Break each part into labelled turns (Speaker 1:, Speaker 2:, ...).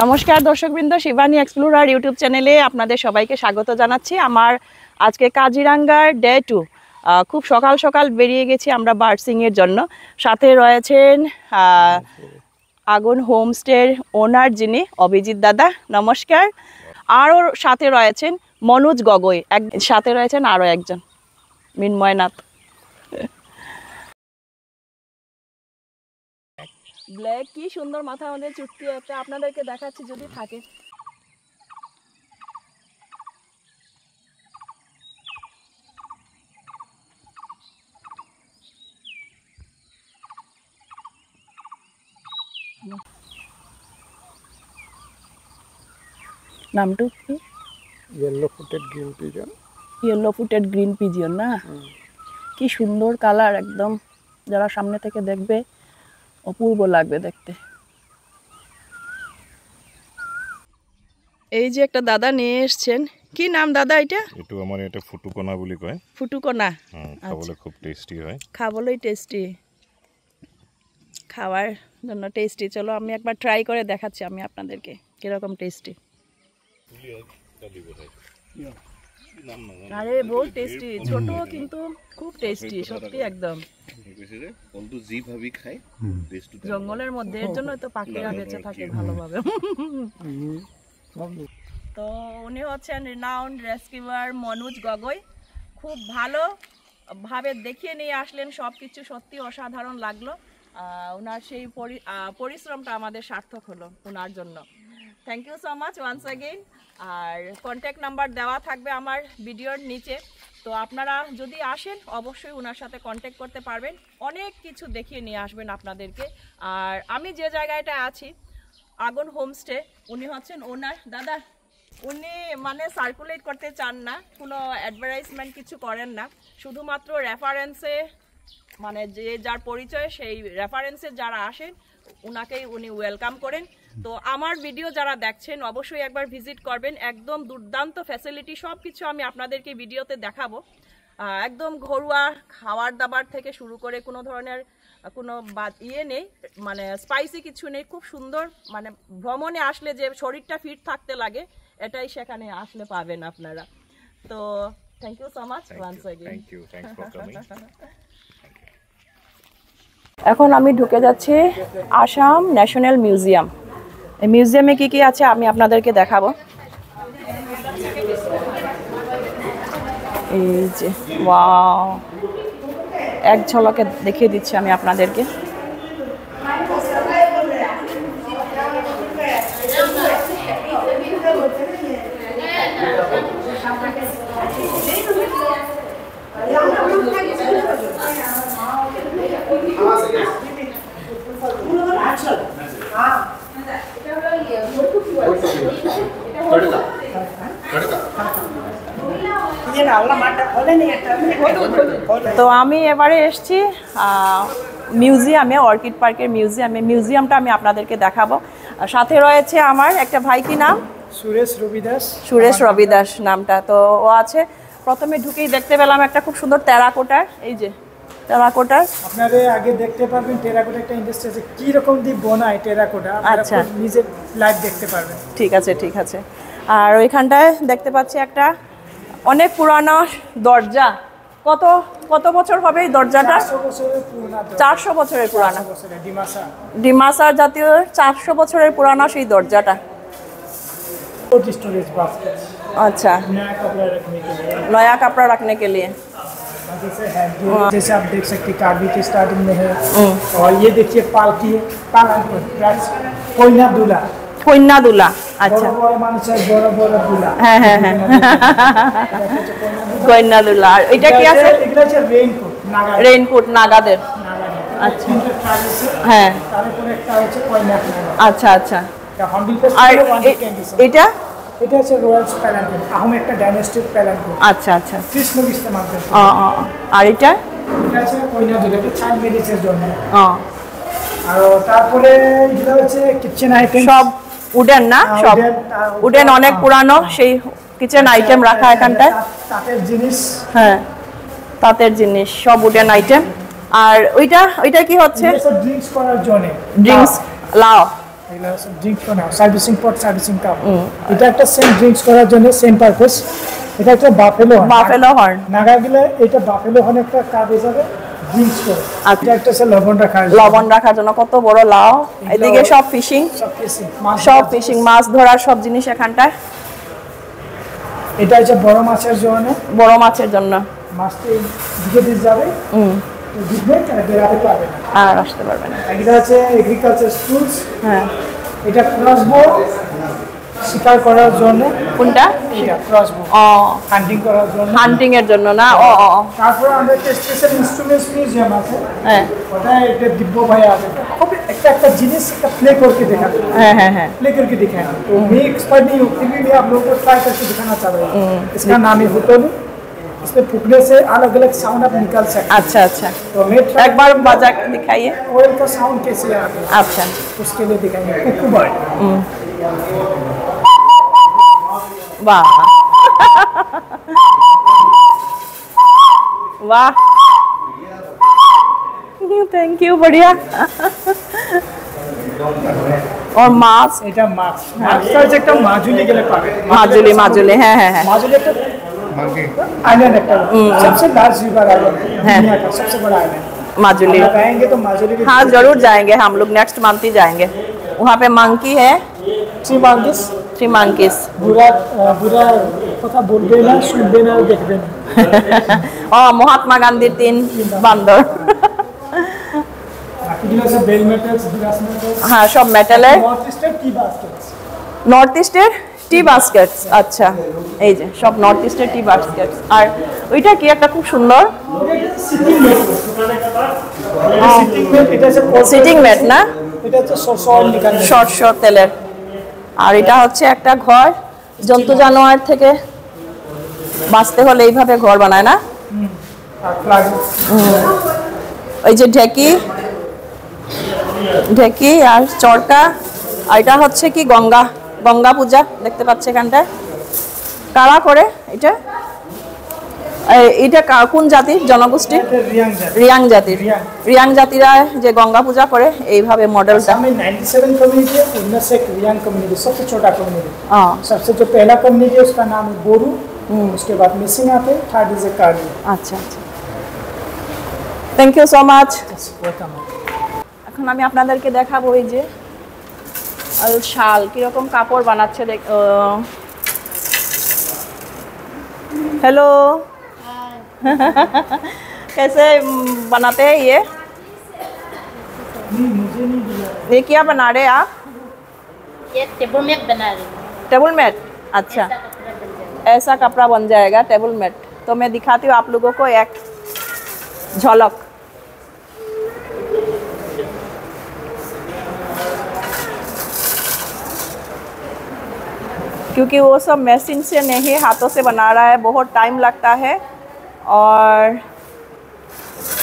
Speaker 1: নমস্কার দর্শকবৃন্দ, Shivani explorer YouTube চ্যানেলে আপনাদের সবাইকে স্বাগত জানাচ্ছি। আমার আজকে কাজিরাঙ্গার ডে 2, খুব সকাল সকাল বেরিয়ে গেছি আমরা বার্ডসিংয়ের জন্য। সাথে রয়েছেন আগুন হোমস্টের ওনার যিনি অভিজিৎ দাদা, নমস্কার। আরও সাথে রয়েছেন মনোজ গগৈ, সাথে রয়েছেন আরও একজন মিন্ময়নাথ। ব্ল্যাক কি সুন্দর মাথা, আমাদের চুটকি একটা আপনাদেরকে দেখাচ্ছি যদি থাকে। নামটা কি?
Speaker 2: Yellow footed green pigeon.
Speaker 1: Yellow footed green pigeon না? কি সুন্দর কালার, একদম যারা সামনে থেকে দেখবে অপূর্ব লাগবে দেখতে। এই যে একটা দাদা নিয়ে এসেছেন, কি নাম দাদা এটা?
Speaker 2: এটু আমার এটা ফুটুকোনা বলি কয়।
Speaker 1: ফুটুকোনা,
Speaker 2: খাবলে খুব টেস্টি হয়।
Speaker 1: খাবলেই টেস্টি, খাওয়ার জন্য টেস্টি। চলো আমি একবার ট্রাই করে দেখাচ্ছি আমি আপনাদেরকে কিরকম টেস্টি। আরে বহুত টেস্টি, ছোট কিন্তু খুব টেস্টি সত্যি একদম। জঙ্গলের মধ্যে, এর জন্য তো পাখিরা বেঁচে থাকে ভালোভাবে। তো উনি হচ্ছেন রিনাউন্ড রেস্কিউয়ার মনোজ গগৈ। খুব ভালো ভাবে দেখিয়ে নিয়ে আসলেন সব কিছু, সত্যি অসাধারণ লাগলো। ওনার সেই পরিশ্রমটা আমাদের সার্থক হলো ওনার জন্য। Thank you so much once again. আর কন্ট্যাক্ট নাম্বার দেওয়া থাকবে আমার ভিডিওর নিচে, তো আপনারা যদি আসেন অবশ্যই ওনার সাথে কন্ট্যাক্ট করতে পারবেন, অনেক কিছু দেখিয়ে নিয়ে আসবেন আপনাদেরকে। আর আমি যে জায়গাটা আছি আগুন হোমস্টে, উনি হচ্ছেন ওনার দাদা। উনি মানে সার্কুলেট করতে চান না, কোনো অ্যাডভার্টাইজমেন্ট কিছু করেন না, শুধুমাত্র রেফারেন্সে, মানে যে যার পরিচয় সেই রেফারেন্সে যারা আসেন ওনাকেই উনি ওয়েলকাম করেন। তো আমার ভিডিও যারা দেখছেন অবশ্যই একবার ভিজিট করবেন, একদম দুর্দান্ত ফ্যাসিলিটি, সব কিছু আমি আপনাদেরকে ভিডিওতে দেখাবো। একদম ঘরোয়া খাবার দাবার থেকে শুরু করে কোনো ধরনের কোনো নেই, মানে স্পাইসি কিছু নেই, খুব সুন্দর। মানে ভ্রমণে আসলে যে শরীরটা ফিট থাকতে লাগে এটাই সেখানে আসলে পাবেন আপনারা। তো thank you so much once again. এখন আমি ঢুকে যাচ্ছি আসাম ন্যাশনাল মিউজিয়াম। এই মিউজিয়ামে কি কি আছে আমি আপনাদেরকে দেখাবো। এই যে ওয়াও, এক ঝলকে দেখিয়ে দিচ্ছি আমি আপনাদেরকে। তো আমি এবারে এসেছি মিউজিয়ামে, অর্কিড পার্কের মিউজিয়ামে। মিউজিয়ামটা আমি আপনাদেরকে দেখাবো। সাথে রয়েছে আমার একটা ভাই, কি নাম?
Speaker 3: সুরেশ রবিদাস।
Speaker 1: সুরেশ রবিদাস নামটা। তো ও আছে। প্রথমে ঢুকেই দেখতে পেলাম একটা খুব সুন্দর টেরাকোটার, এই যে টেরাকোটার
Speaker 3: আপনারা আগে দেখতে পারবেন টেরাকোটা একটা ইন্ডাস্ট্রি আছে, কি রকম দিয়ে বোনায় টেরাকোটা,
Speaker 1: আচ্ছা
Speaker 3: নিজে লাইভ দেখতে পারবেন।
Speaker 1: ঠিক আছে ঠিক আছে। আর ওইখানটায় দেখতে পাচ্ছি একটা অনেক পুরানো দরজা। কত কত বছর হবে এই দরজাটা? 400 বছরের পুরানা। ডিমাসা জাতীয় 400 বছরের পুরানা সেই দরজাটা। अच्छा, नया कपड़ा रखने के लिए।
Speaker 3: जैसे आप देख सकते हैं कार्बी की स्टार्टिंग में है, और ये देखिए पालकी है, कोयना दूल्हा।
Speaker 1: कोयना दूल्हा, अच्छा।
Speaker 3: बड़ा बड़ा दूल्हा।
Speaker 1: হ্যাঁ হ্যাঁ হ্যাঁ, कोयना दूल्हा। এটা কি আছে?
Speaker 3: এটা হচ্ছে রেইনকোট, নাগা।
Speaker 1: রেইনকোট নাগাদের। আচ্ছা হ্যাঁ,
Speaker 3: তারপরে একটা হচ্ছে কোয়না दूल्हा।
Speaker 1: আচ্ছা আচ্ছা।
Speaker 3: আর
Speaker 1: এটা
Speaker 3: এটা হচ্ছে রয়্যাল প্যালান্টন, আহোম একটা ডাইনাস্টির প্যালান্টন।
Speaker 1: আচ্ছা আচ্ছা,
Speaker 3: কৃষ্ণ ইস্তেমাল করে।
Speaker 1: আর এটা
Speaker 3: হচ্ছে কোয়না दूल्हा, এটা চাইল্ড ম্যারেজের জন্য। আর তারপরে যেটা হচ্ছে কিচেন আইটেম,
Speaker 1: সব উডেন না? সব উডেন, অনেক পুরানো সেই কিচেন আইটেম রাখা এখানটায়।
Speaker 3: তাঁতের জিনিস,
Speaker 1: হ্যাঁ তাঁতের জিনিস, সব উডেন আইটেম। আর ওইটা কি হচ্ছে?
Speaker 3: ড্রিঙ্কস করার জন্য।
Speaker 1: ড্রিঙ্কস, লাও।
Speaker 3: এগুলো সব ড্রিঙ্কস করা সার্ভিসিং পট সার্ভিসিং কাপ এটা একটা সেম ড্রিঙ্কস করার জন্য সেম পারপাস এটা একটা বাফেলো
Speaker 1: হর্ন
Speaker 3: নাগাগুলো এটা বাফেলো হর্ন একটা কাপ হিসাবে ড্রিঙ্কস করে
Speaker 1: আচ্ছা।
Speaker 3: এটা একটা
Speaker 1: লবণ রাখার জন্য কত বড় লাউ এদিকে সব ফিশিং সব ফিশিং মাছ ধরার সব জিনিস এখানটায়
Speaker 3: এটা হচ্ছে বড় মাছের জন্য
Speaker 1: মাছটি
Speaker 3: দিকে দিয়ে যাবে দিবে আর বেরাতে পারবে না
Speaker 1: আর আসতে পারবে না
Speaker 3: এটা হচ্ছে এগ্রিকালচার টুলস
Speaker 1: হ্যাঁ
Speaker 3: এটা ক্রসবো শিকার করার জন্য
Speaker 1: কোনটা
Speaker 3: এটা ক্রসবো হান্টিং করার জন্য
Speaker 1: হান্টিং এর জন্য না
Speaker 3: তারপর আমাদের একটা স্পেশাল ইনস্ট্রুমেন্টস মিউজিয়াম আছে
Speaker 1: হ্যাঁ
Speaker 3: ওটা একটা দিব্য ভাই আছে খুব একটা जिनिस का प्ले करके दिखाते हैं प्ले करके दिखाएंगे तो मैं एक्सपर्ट नहीं हूँ फिर भी मैं आप लोगों को ट्राई करके दिखाना चाह रहा हूँ इसका नाम है हुतोनी इसमें फूकने से अलग अलग साउंड आप निकाल सकते हैं
Speaker 1: अच्छा
Speaker 3: तो मैं
Speaker 1: एक बार बजा के दिखाइए
Speaker 3: ऑयल का साउंड कैसे आता है
Speaker 1: अच्छा
Speaker 3: उसके लिए दिखाएंगे कुकू बर्ड
Speaker 1: वाह वाह थैंक यू बढ़िया और मास्क
Speaker 3: এটা মাছ মাছটা হচ্ছে একটা মাজুলি গেলে পাবে
Speaker 1: মাজুলি হ্যাঁ
Speaker 3: মাজুলি একটা आइलैंड एक सबसे लार्ज रिवर आइलैंड दुनिया का सबसे बड़ा आइलैंड
Speaker 1: माजुली
Speaker 3: आएंगे तो माजुली
Speaker 1: हाँ जरूर जाएंगे हम लोग नेक्स्ट मंथ ही जाएंगे वहाँ पे मंकी है थ्री मंकीज
Speaker 3: बुरा बुरा কথা বলবে না শুনবে না দেখবে না
Speaker 1: महात्मा गांधी 3 बंदर
Speaker 3: বাকিগুলো সব বেল মেটালস গ্লাস মেটালস
Speaker 1: हाँ सब मेटल है
Speaker 3: নর্থ ইস্টের টি বাস্কেটস
Speaker 1: নর্থ ইস্টের টি বাস্কেটস আচ্ছা এই যে সব নর্থ ইস্টের টি বাস্কেটস আর ওইটা কি একটা খুব সুন্দর সিটিং ম্যাট না
Speaker 3: এটা হচ্ছে সরষে নিকান
Speaker 1: সরষের তেলের আর এটা হচ্ছে একটা ঘর জন্তু জানোয়ার থেকে বাঁচতে হলে এইভাবে ঘর বানায় না
Speaker 3: আর ফ্ল্যাগ
Speaker 1: ওই যে ঢেকি আর চরকা আর এটা হচ্ছে কি গঙ্গা পূজা দেখতে পাচ্ছে এখানটায় কারা করে এটা কোন জাতির জনগোষ্ঠী রিয়াং জাতিরা যে গঙ্গা পূজা করে এইভাবে মডেলটা
Speaker 3: में 97 कम्युनिटी है उनमें से एक रियांग कम्युनिटी सबसे छोटा कम्युनिटी सबसे जो पहला कम्युनिटी है उसका नाम है बोरू उसके बाद मिसिंग आते हैं थर्ड इज ए कार्बी
Speaker 1: আচ্ছা thank you so much
Speaker 3: welcome
Speaker 1: এখন আমি আপনাদেরকে দেখাবো এই যে শাল কিরকম কাপড় বানাচ্ছে हेलो कैसे बनाते हैं ये क्या बना रहे आप
Speaker 4: ये टेबल मैट बना रही हूँ
Speaker 1: टेबल मैट अच्छा ऐसा कपड़ा बन जाएगा टेबल मैट तो मैं दिखाती हूँ आप लोगों को एक झलक क्योंकि वो सब मशीन से नहीं हाथों से बना रहा है बहुत टाइम लगता है और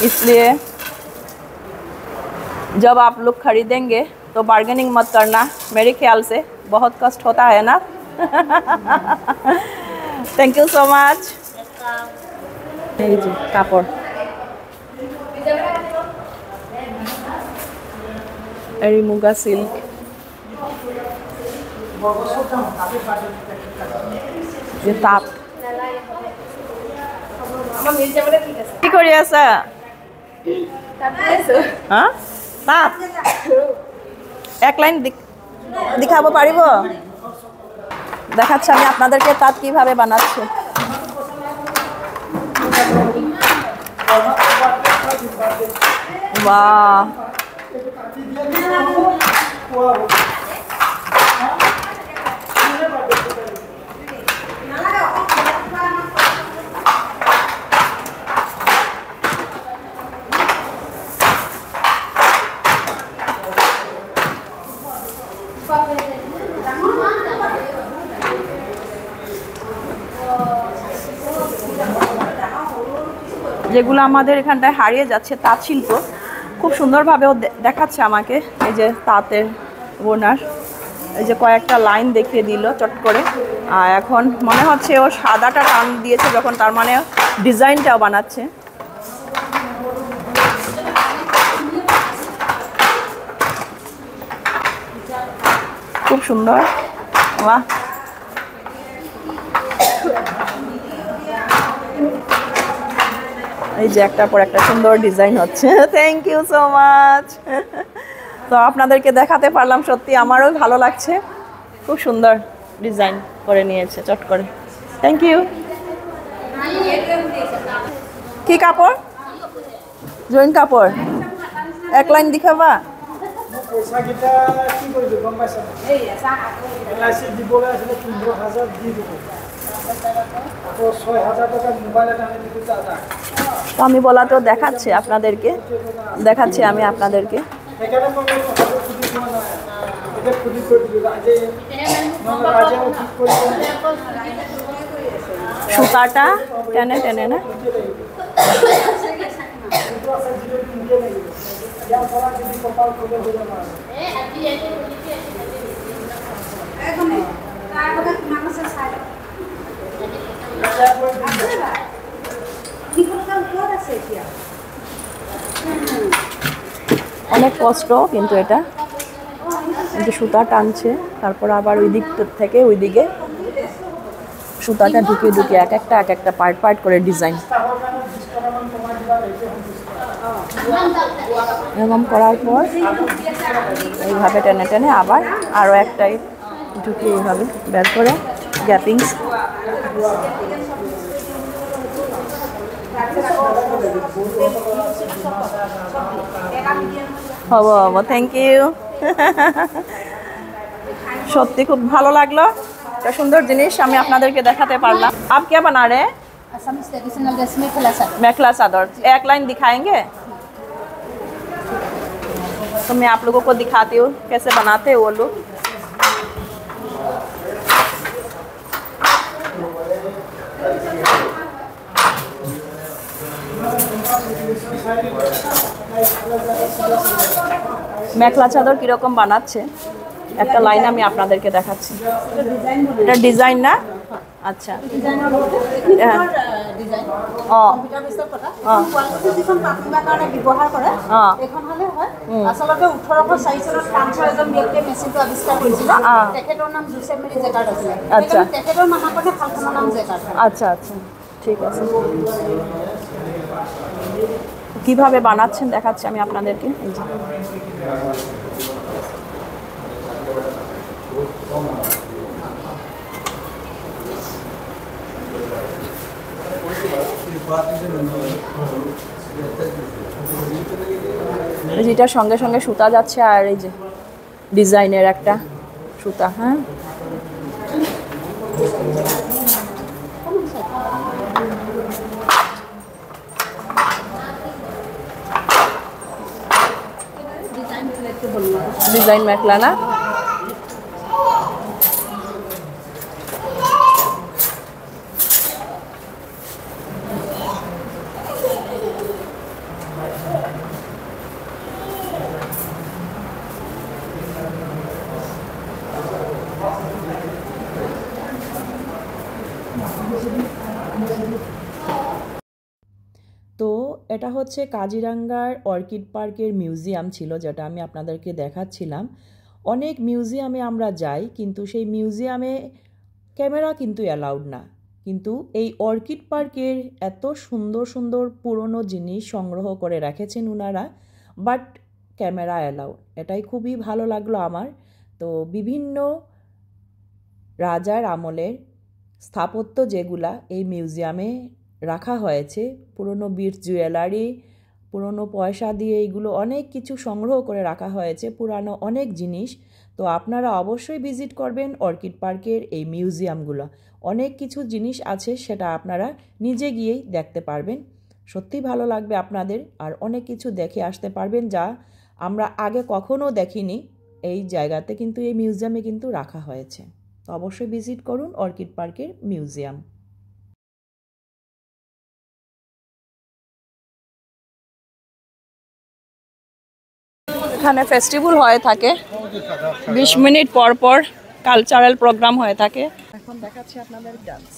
Speaker 1: इसलिए जब आप लोग खरीदेंगे तो बार्गेनिंग मत करना मेरे ख्याल से बहुत कष्ट होता है ना थैंक यू सो मच এই যে কাপড় এরি মুগা সিল্ক যে তাপ কি কৰি আছা হ্যাঁ তাপ এক লাইন দেখাব পাৰিব দেখাচ্ছি আমি আপনাদেরকে তাঁত কিভাবে বানাচ্ছে বাহ যেগুলো আমাদের এখানটায় হারিয়ে যাচ্ছে তাঁত শিল্প খুব সুন্দরভাবেও দেখাচ্ছে আমাকে এই যে তাঁতের বোনার এই যে কয়েকটা লাইন দেখিয়ে দিল চট করে আর এখন মনে হচ্ছে ও সাদাটা টান দিয়েছে যখন তার মানে ডিজাইনটাও বানাচ্ছে খুব সুন্দর। বাহ, এই যে একটার পর একটা সুন্দর ডিজাইন হচ্ছে। Thank you so much. তো আপনাদেরকে দেখাতে পারলাম, সত্যি আমারও ভালো লাগছে। খুব সুন্দর ডিজাইন করে নিয়েছে চট করে। Thank you. কি কাপড়? জৈন কাপড়। এক লাইন দেখাবা?
Speaker 3: পইচাকেইটা কি কৰিবি গম পাইছা? LIC দিবলৈ আছিলে 15,000 দি দিব। আকৌ 6,000 টাকা মোবাইল এটা আনি দিবি দাদা।
Speaker 1: তো আমি বলাটো দেখাচ্ছি আপনাদেরকে, দেখাচ্ছি আমি আপনাদেরকে।
Speaker 3: সেইকাৰণে মই কথাটো সুধি পোৱা নাই। এতিয়া সুধি কৰি দিলোঁ আজি ৰাজে ঠিক কৰি
Speaker 1: সুতাটা টেনে টেনে না? অনেক কষ্ট কিন্তু এটা, কিন্তু সুতা টানছে, তারপর আবার ওই দিক থেকে ওই দিকে সুতাটা ঢুকিয়ে ঢুকিয়ে এক একটা পার্ট পার্ট করে ডিজাইন এরকম করার পর এইভাবে টেনে টেনে আবার আরও একটাই ঢুকিয়ে এইভাবে বের করে গ্যাপিংস। হবো হবো, থ্যাংক ইউ। সত্যি খুব ভালো লাগলো, একটা সুন্দর জিনিস আমি আপনাদেরকে দেখাতে পারলাম। आप क्या बना रहे हैं?
Speaker 4: असमीज ट्रेडिशनल ड्रेस में मेखला चादर।
Speaker 1: मेखला चादर एक लाइन दिखाएंगे तो मैं आप लोगों को दिखाती हूँ कैसे बनाते हैं वो लोग। মেখলা চাদর কিরকম বানাচ্ছে একটা লাইন আমি আপনাদেরকে দেখাচ্ছি। এটা ডিজাইন না? আচ্ছা,
Speaker 5: আচলতে 1804 চনত ফ্ৰান্সৰ এজন ব্যক্তিয়ে মেচিনটো আৱিষ্কাৰ কৰিছিল। তেখেতৰ নাম জোচেফ মেৰি জেকাৰ্ড আছিল।
Speaker 1: আচ্ছা,
Speaker 5: তেখেতৰ নামাকৰণে শালখনৰ নাম জেকাৰ্ড।
Speaker 1: আচ্ছা আচ্ছা, ঠিক আছে। কিভাবে বানাচ্ছেন দেখাচ্ছি আমি আপনাদেরকে। এই যে যেটার সঙ্গে সঙ্গে সুতা যাচ্ছে আর এই যে ডিজাইনের একটা সুতা। হ্যাঁ, ডিজাইন মেখলা না? তো এটা হচ্ছে কাজিরাঙ্গার অর্কিড পার্কের মিউজিয়াম ছিল, যেটা আমি আপনাদেরকে দেখাচ্ছিলাম। অনেক মিউজিয়ামে আমরা যাই, কিন্তু সেই মিউজিয়ামে ক্যামেরা কিন্তু অ্যালাউড না, কিন্তু এই অর্কিড পার্কের এত সুন্দর সুন্দর পুরনো জিনিস সংগ্রহ করে রেখেছেন ওনারা, বাট ক্যামেরা অ্যালাউড। এটাই খুবই ভালো লাগলো আমার। তো বিভিন্ন রাজার আমলের স্থাপত্য যেগুলা এই মিউজিয়ামে রাখা হয়েছে, পুরনো বিটস জুয়েলারি, পুরনো পয়সা দিয়ে এইগুলো অনেক কিছু সংগ্রহ করে রাখা হয়েছে, পুরানো অনেক জিনিস। তো আপনারা অবশ্যই ভিজিট করবেন অর্কিড পার্কের এই মিউজিয়ামগুলো। অনেক কিছু জিনিস আছে, সেটা আপনারা নিজে গিয়েই দেখতে পারবেন। সত্যি ভালো লাগবে আপনাদের, আর অনেক কিছু দেখে আসতে পারবেন যা আমরা আগে কখনো দেখিনি। এই জায়গাতে কিন্তু এই মিউজিয়ামে কিন্তু রাখা হয়েছে। তো অবশ্যই ভিজিট করুন অর্কিড পার্কের মিউজিয়াম। এখানে ফেস্টিভ্যাল হয়ে থাকে, 20 মিনিট পর পর কালচারাল প্রোগ্রাম হয়ে থাকে। এখন দেখাচ্ছি আপনাদের ডান্স।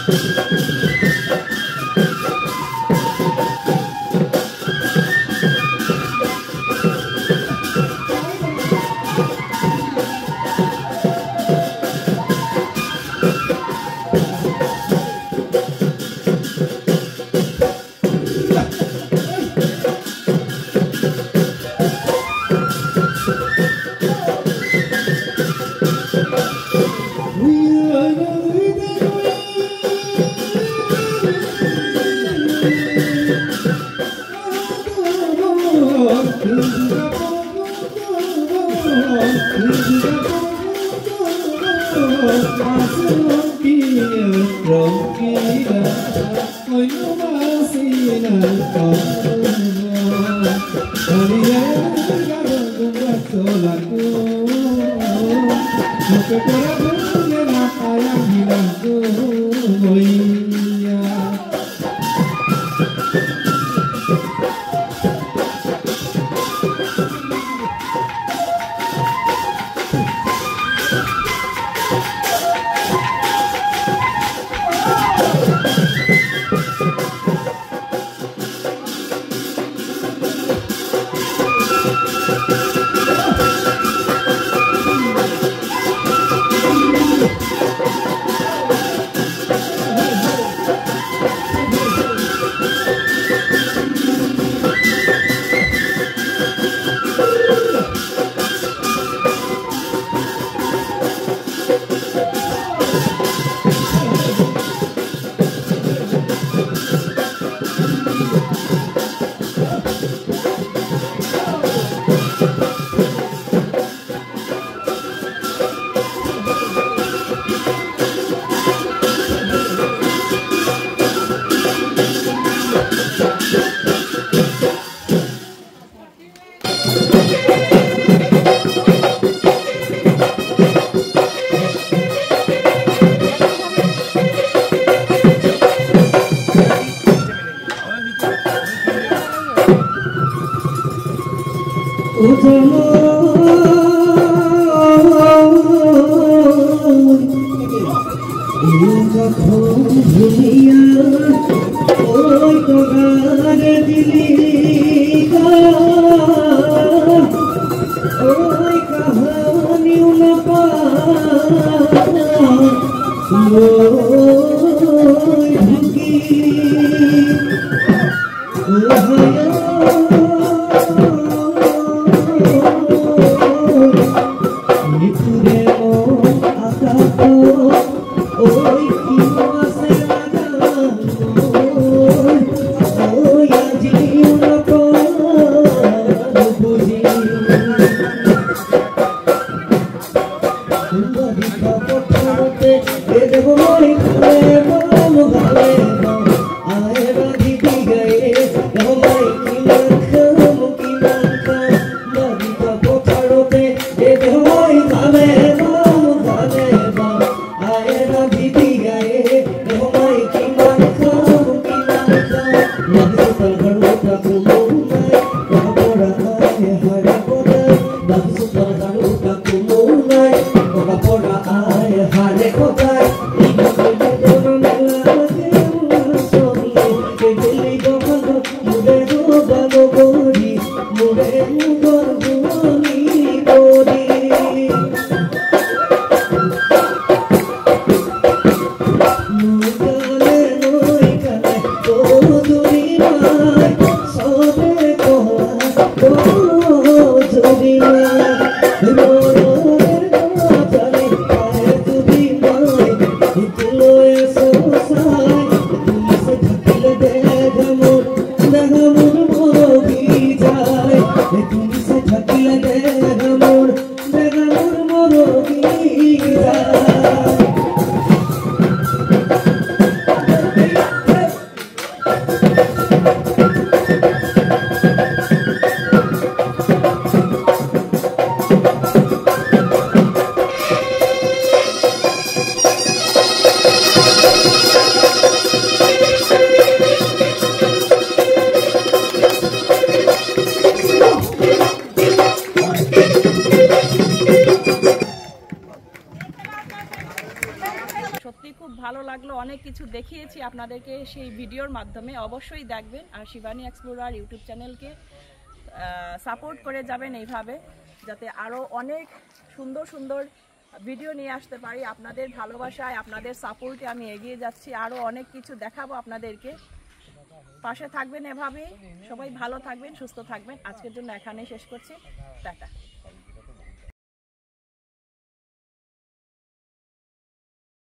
Speaker 6: Oh
Speaker 1: সত্যি খুব ভালো লাগলো, অনেক কিছু দেখিয়েছি আপনাদেরকে সেই ভিডিওর মাধ্যমে। অবশ্যই দেখবেন আর শিবানী এক্সপ্লোরার ইউটিউব চ্যানেলকে সাপোর্ট করে যাবেন এইভাবে, যাতে আরও অনেক সুন্দর সুন্দর ভিডিও নিয়ে আসতে পারি। আপনাদের ভালোবাসায়, আপনাদের সাপোর্টে আমি এগিয়ে যাচ্ছি, আরও অনেক কিছু দেখাবো আপনাদেরকে। পাশে থাকবেন এভাবেই, সবাই ভালো থাকবেন, সুস্থ থাকবেন। আজকের জন্য এখানেই শেষ করছি, টাটা।